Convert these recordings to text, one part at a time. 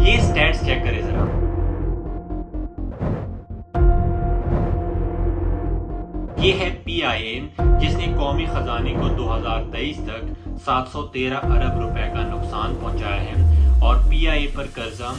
یہ status check کرے ذرا. یہ ہے پی آئی اے جس نے قومی خزانے کو 2023 تک 713 ارب روپے کا نقصان پہنچایا ہے اور پی آئی اے پر قرضہ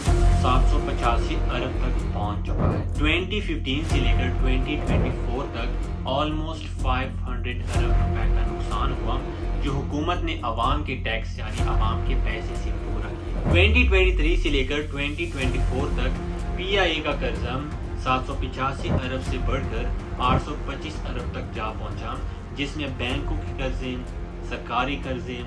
785 ارب تک پہنچ چکا ہے. 2015 سے لے کر 2024 تک آلموسٹ 500 ارب روپے کا نقصان ہوا جو حکومت نے عوام کے ٹیکس یعنی عوام کے پیسے سے پورا کیا. 2023 سے لے کر 2024 تک پی آئی اے کا قرضہ 785 ارب سے بڑھ کر 825 ارب تک جا پہنچا جس میں بینکوں کے قرضے، سرکاری قرضے،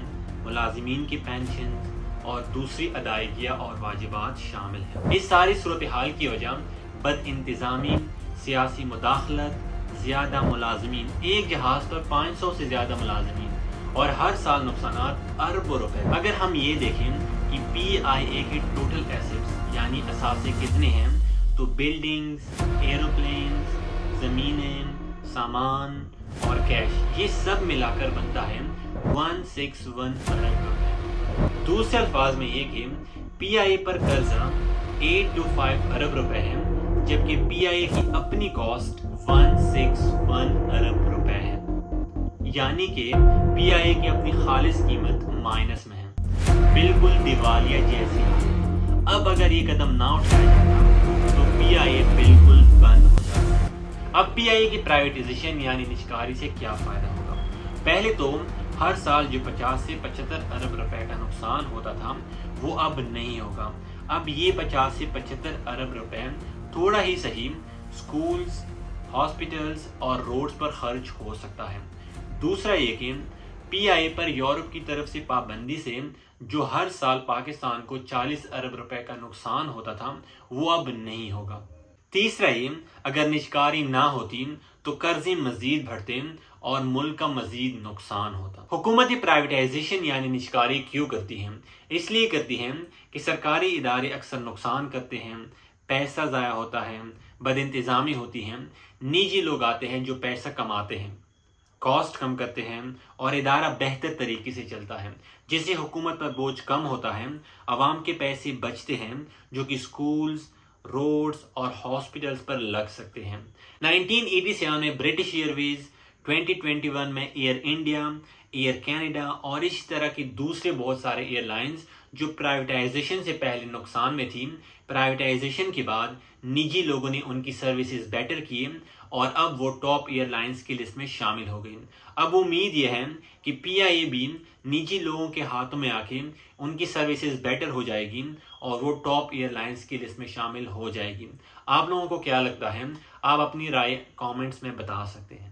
ملازمین کی پینشن اور دوسری ادائیگیاں اور واجبات شامل ہیں. اس ساری صورتحال کی وجہ بد انتظامی، سیاسی مداخلت، زیادہ ملازمین، ایک جہاز پر 500 سے زیادہ ملازمین اور ہر سال نقصانات اربوں روپے. اگر ہم یہ دیکھیں کہ پی آئی اے کے ٹوٹل ایسٹس یعنی اثاثے کتنے ہیں تو بلڈنگز، ایروپلینز، زمینیں، سامان اور کیش یہ سب ملا کر بنتا ہے 161 ارب روپے. دوسرے الفاظ میں یہ کہ پی آئی اے پر قرضہ 825 ارب روپے ہے جبکہ پی آئی اے کی اپنی کاسٹ 161 ارب روپے ہے، یعنی کہ پی آئی اے کی اپنی خالص قیمت مائنس میں ہے، بالکل دیوالیہ جیسی. اب اگر یہ قدم نہ اٹھایا جاتا تو پی آئی اے بالکل بند ہو جاتا. اب پی آئی اے کی پرائیویٹائزیشن یعنی نجکاری سے کیا فائدہ ہوگا؟ پہلے تو ہر سال جو 50 سے 75 ارب روپے کا نقصان ہوتا تھا وہ اب نہیں ہوگا. اب یہ 50 سے 75 ارب روپے تھوڑا ہی صحیح سکولز، ہاسپٹلز اور روڈز پر خرچ ہو سکتا ہے. دوسرا یہ کہ پی آئی اے پر یورپ کی طرف سے پابندی سے جو ہر سال پاکستان کو 40 ارب روپے کا نقصان ہوتا تھا وہ اب نہیں ہوگا. تیسرا یہ اگر نجکاری نہ ہوتی تو قرضے مزید بڑھتے اور ملک کا مزید نقصان ہوتا. حکومت پرائیویٹائزیشن یعنی نجکاری کیوں کرتی ہیں؟ اس لیے کرتی ہیں کہ سرکاری ادارے اکثر نقصان کرتے ہیں، پیسہ ضائع ہوتا ہے، بد انتظامی ہوتی ہے، نجی لوگ آتے ہیں جو پیسہ کماتے ہیں، کاسٹ کم کرتے ہیں اور ادارہ بہتر طریقے سے چلتا ہے جس سے حکومت پر بوجھ کم ہوتا ہے، عوام کے پیسے بچتے ہیں جو کہ سکولز، روڈز اور ہاسپٹلز پر لگ سکتے ہیں. 1987 میں برٹش ایئر ویز، 2021 میں ایئر انڈیا، ایئر کینیڈا اور اس طرح کی دوسرے بہت سارے ایئر لائنز جو پرائیویٹائزیشن سے پہلے نقصان میں تھیں، پرائیویٹائزیشن کے بعد نجی لوگوں نے ان کی سروسز بیٹر کیے اور اب وہ ٹاپ ایئر لائنز کی لسٹ میں شامل ہو گئی. اب امید یہ ہے کہ پی آئی اے بھی نجی لوگوں کے ہاتھوں میں آ کے ان کی سروسز بیٹر ہو جائے گی اور وہ ٹاپ ایئر لائنز کی لسٹ میں شامل ہو جائے گی. آپ لوگوں کو کیا لگتا ہے؟ آپ اپنی رائے کامنٹس میں بتا سکتے ہیں.